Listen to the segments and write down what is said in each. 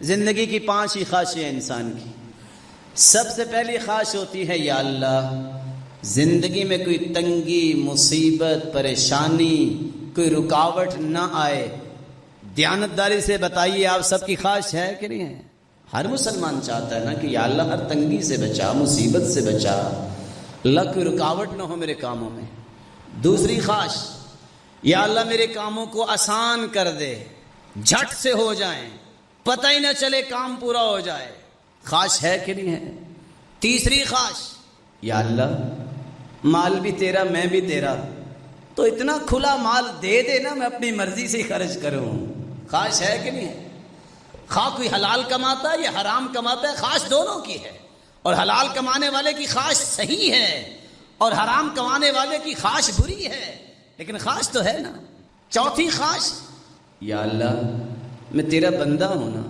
زندگی کی 5 ہی خواہشیں ہیں انسان کی. سب سے پہلی خواہش ہوتی ہے یا اللہ زندگی میں کوئی تنگی، مصیبت، پریشانی، کوئی رکاوٹ نہ آئے. دیانتداری سے بتائیے آپ سب کی خواہش ہے کہ نہیں ہے؟ ہر مسلمان چاہتا ہے نا کہ یا اللہ ہر تنگی سے بچا، مصیبت سے بچا، اللہ کوئی رکاوٹ نہ ہو میرے کاموں میں. دوسری خواہش یا اللہ میرے کاموں کو آسان کر دے، جھٹ سے ہو جائیں، پتہ ہی نہ چلے کام پورا ہو جائے. خواہش ہے کہ نہیں ہے؟ تیسری خواہش یا اللہ مال بھی تیرا میں بھی تیرا، تو اتنا کھلا مال دے دے نا میں اپنی مرضی سے خرچ کروں. خواہش ہے کہ نہیں ہے؟ خواہ کوئی حلال کماتا ہے یا حرام کماتا ہے، خواہش دونوں کی ہے. اور حلال کمانے والے کی خواہش صحیح ہے اور حرام کمانے والے کی خواہش بری ہے، لیکن خواہش تو ہے نا. چوتھی خواہش یا اللہ میں تیرا بندہ ہوں نا،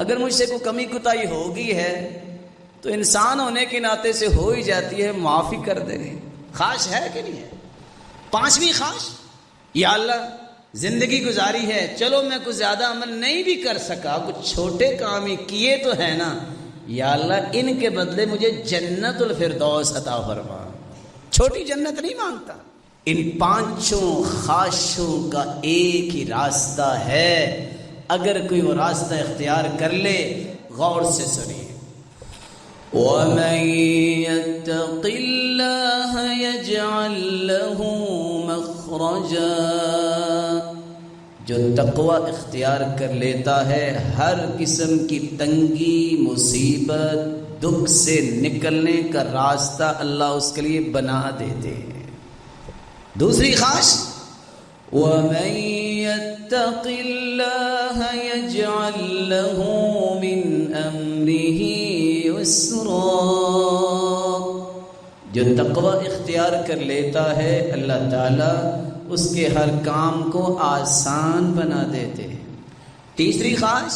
اگر مجھ سے کوئی کمی کوتاہی ہوگی ہے تو انسان ہونے کے ناطے سے ہو ہی جاتی ہے، معافی کر دے. خواہش ہے کہ نہیں ہے؟ پانچویں خواہش یا اللہ زندگی گزاری ہے، چلو میں کچھ زیادہ عمل نہیں بھی کر سکا، کچھ چھوٹے کام ہی کیے تو ہے نا، یا اللہ ان کے بدلے مجھے جنت الفردوس عطا فرما. چھوٹی جنت نہیں مانگتا. ان 5 خواہشوں کا ایک ہی راستہ ہے، اگر کوئی وہ راستہ اختیار کر لے. غور سے سنیے. وَمَن يَتَّقِ اللَّهَ يَجْعَل لَّهُ مَخْرَجًا، جو تقوی اختیار کر لیتا ہے ہر قسم کی تنگی، مصیبت، دکھ سے نکلنے کا راستہ اللہ اس کے لیے بنا دیتے ہیں. دوسری خواہش وَمَن يَتَّقِ اللَّهَ يَجْعَل لَّهُ مِنْ أَمْرِهِ يُسْرًا، جو تقوی اختیار کر لیتا ہے اللہ تعالیٰ اس کے ہر کام کو آسان بنا دیتے ہیں. تیسری خواہش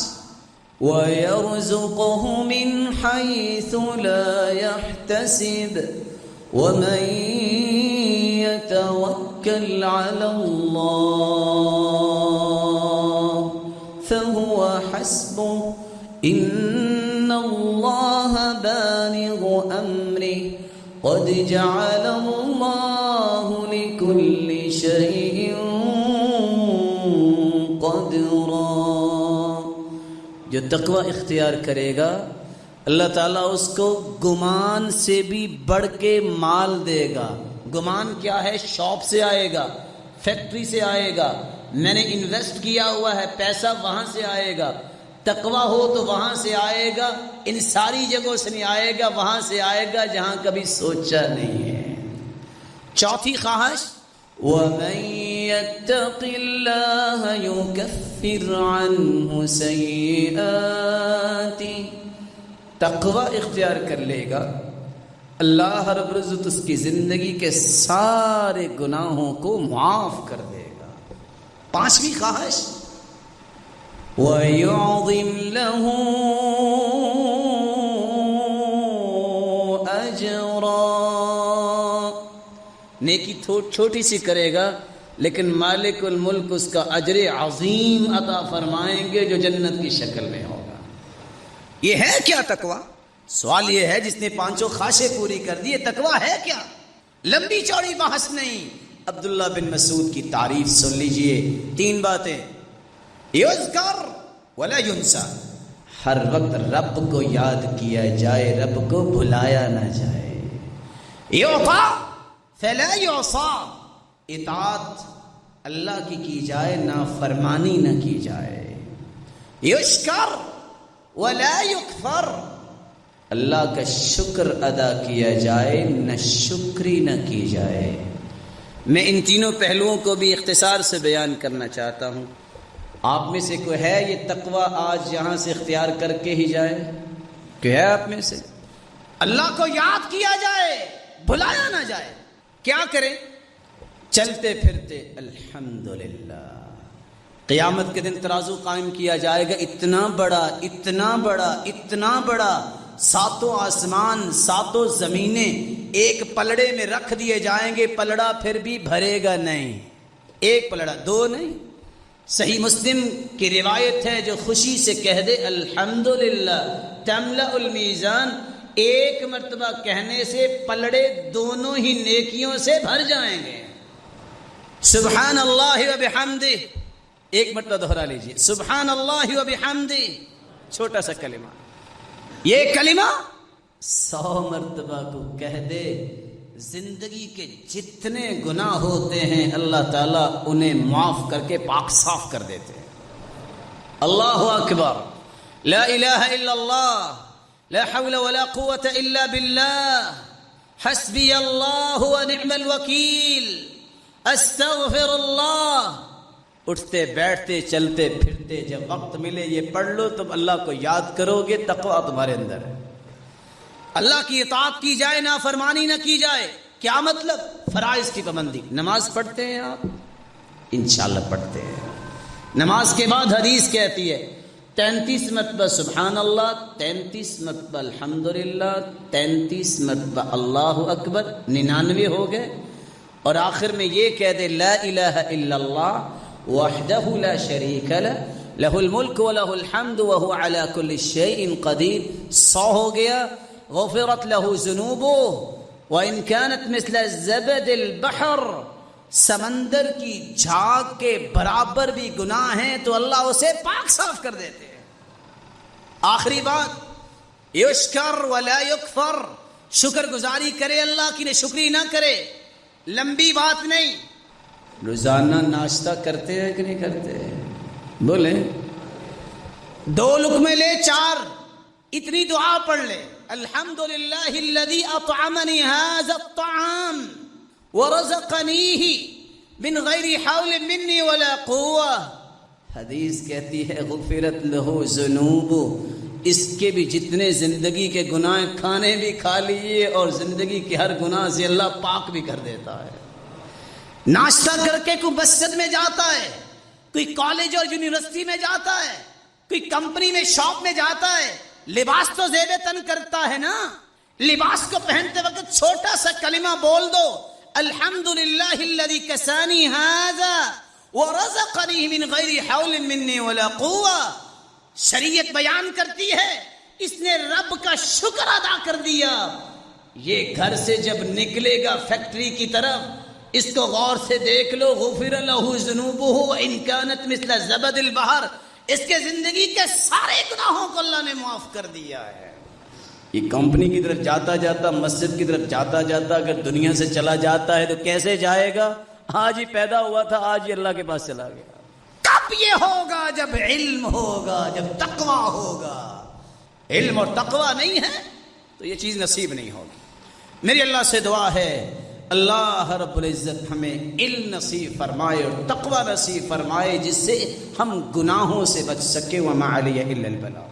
وَيَرْزُقُهُ مِنْ حَيْثُ لَا يَحْتَسِبُ وَمَن يَتَوَكَّلْ عَلَى اللَّهِ فَهُوَ حَسْبُهُ إِنَّ اللَّهَ بَالِغُ أَمْرِهِ قَدْ جَعَلَ اللَّهُ لِكُلِّ شَيْءٍ قَدْرًا. جو تقوی اختیار کرے گا اللہ تعالیٰ اس کو گمان سے بھی بڑھ کے مال دے گا. گمان کیا ہے؟ شاپ سے آئے گا، فیکٹری سے آئے گا، میں نے انویسٹ کیا ہوا ہے پیسہ وہاں سے آئے گا. تقوی ہو تو وہاں سے آئے گا، ان ساری جگہوں سے نہیں آئے گا، وہاں سے آئے گا جہاں کبھی سوچا نہیں ہے. چوتھی خواہش وَمَن يَتَّقِ اللَّهَ يُكَفِّرْ عَنْهُ سَيِّئَاتِهِ، تقوی اختیار کر لے گا اللہ رب العزت اس کی زندگی کے سارے گناہوں کو معاف کر دے گا. پانچویں خواہش وَيُعْظِمْ لَهُ أَجْرًا، نیکی چھوٹی سی کرے گا لیکن مالک الملک اس کا اجر عظیم عطا فرمائیں گے جو جنت کی شکل میں ہوگا. یہ ہے کیا تقوی؟ سوال یہ ہے جس نے 5 خواہشیں پوری کر دی، تقوی ہے کیا؟ لمبی چوڑی بحث نہیں. عبداللہ بن مسعود کی تعریف سن لیجئے. 3 باتیں. یذکر ولا ینسا، ہر وقت رب کو یاد کیا جائے، رب کو بھلایا نہ جائے. یعطا فلا یعصا، اطاعت اللہ کی جائے، نافرمانی نہ کی جائے. یشکر ولا یکفر، اللہ کا شکر ادا کیا جائے، نہ شکری نہ کی جائے. میں ان تینوں پہلوؤں کو بھی اختصار سے بیان کرنا چاہتا ہوں. آپ میں سے کوئی ہے یہ تقوی آج یہاں سے اختیار کر کے ہی جائے؟ کوئی ہے آپ میں سے؟ اللہ کو یاد کیا جائے، بھلایا نہ جائے. کیا کریں؟ چلتے پھرتے الحمدللہ. قیامت کے دن ترازو قائم کیا جائے گا، اتنا بڑا اتنا بڑا اتنا بڑا، 7 آسمان 7 زمینیں ایک پلڑے میں رکھ دیے جائیں گے. پلڑا پھر بھی بھرے گا نہیں. ایک پلڑا، 2 نہیں، صحیح مسلم کی روایت ہے جو خوشی سے کہہ دے الحمدللہ تملأ المیزان، ایک مرتبہ کہنے سے پلڑے دونوں ہی نیکیوں سے بھر جائیں گے۔ سبحان اللہ و بحمدہ، ایک مرتبہ دہرا لیجئے، سبحان اللہ و بحمدہ، چھوٹا سا کلمہ، یہ کلمہ 100 مرتبہ کو کہہ دے، زندگی کے جتنے گناہ ہوتے ہیں اللہ تعالیٰ انہیں معاف کر کے پاک صاف کر دیتے ہیں۔ اللہ اکبر، لا الہ الا اللہ، لا حول ولا قوة الا باللہ، حسبی اللہ ونعم الوکیل، استغفر اللہ۔ اٹھتے بیٹھتے چلتے پھرتے جب وقت ملے یہ پڑھ لو، تم اللہ کو یاد کرو گے، تقویٰ تمہارے اندر ہے۔ اللہ کی اطاعت کی جائے، نافرمانی نہ کی جائے۔ کیا مطلب؟ فرائض کی پابندی۔ نماز پڑھتے ہیں آپ؟ انشاءاللہ پڑھتے ہیں۔ نماز کے بعد حدیث کہتی ہے 33 مرتبہ سبحان اللہ، 33 مرتبہ الحمدللہ، 33 مرتبہ اللہ اکبر، 99 ہو گئے، اور آخر میں یہ کہہ دے لا الہ الا اللہ وحدہ لا شریک لہ، لہ الملک ولہ الحمد وہو علی کل شیء قدیر، 100 ہو گیا۔ غفرت لہ ذنوبہ وان کانت مثل زبد البحر، سمندر کی جھاگ کے برابر بھی گناہ ہیں تو اللہ اسے پاک صاف کر دیتے ہیں۔ آخری بات، یشکر ولا یکفر، شکر گزاری کرے اللہ کی، نہ شکری نہ کرے۔ لمبی بات نہیں، روزانہ ناشتہ کرتے ہیں کہ نہیں کرتے؟ بولیں، 2 لقمے لے 4، اتنی دعا پڑھ لے، الحمدللہ الذی اطعمنی ھذا الطعام ورزقنیہ من غیر حول منی ولا قوہ۔ حدیث کہتی ہے غفرت لہ ذنوب، اس کے بھی جتنے زندگی کے گناہ، کھانے بھی کھا لیے اور زندگی کے ہر گناہ سے اللہ پاک بھی کر دیتا ہے۔ ناشتہ کر کے کوئی مسجد میں جاتا ہے، کوئی کالج اور یونیورسٹی میں جاتا ہے، کوئی کمپنی میں شاپ میں جاتا ہے، لباس تو زیب تن کرتا ہے نا، لباس کو پہنتے وقت چھوٹا سا کلمہ بول دو، الحمدللہ الذی کسانی ھذا ورزقنی من غیر حول منی ولا قوہ۔ شریعت بیان کرتی ہے اس نے رب کا شکر ادا کر دیا۔ یہ گھر سے جب نکلے گا فیکٹری کی طرف، اس کو غور سے دیکھ لو، غفر لہ ذنوبہ وان کانت مثل زبد البحر، اس کے زندگی کے سارے گناہوں کو اللہ نے معاف کر دیا ہے۔ یہ کمپنی کی طرف جاتا جاتا، مسجد کی طرف جاتا جاتا اگر دنیا سے چلا جاتا ہے تو کیسے جائے گا؟ آج ہی پیدا ہوا تھا، آج ہی اللہ کے پاس چلا گیا۔ کب یہ ہوگا؟ جب علم ہوگا، جب تقویٰ ہوگا۔ علم اور تقویٰ نہیں ہے تو یہ چیز نصیب نہیں ہوگی۔ میری اللہ سے دعا ہے اللہ رب العزت ہمیں علم نصیب فرمائے اور تقویٰ نصیب فرمائے، جس سے ہم گناہوں سے بچ سکے۔ وما علی الا البلاغ۔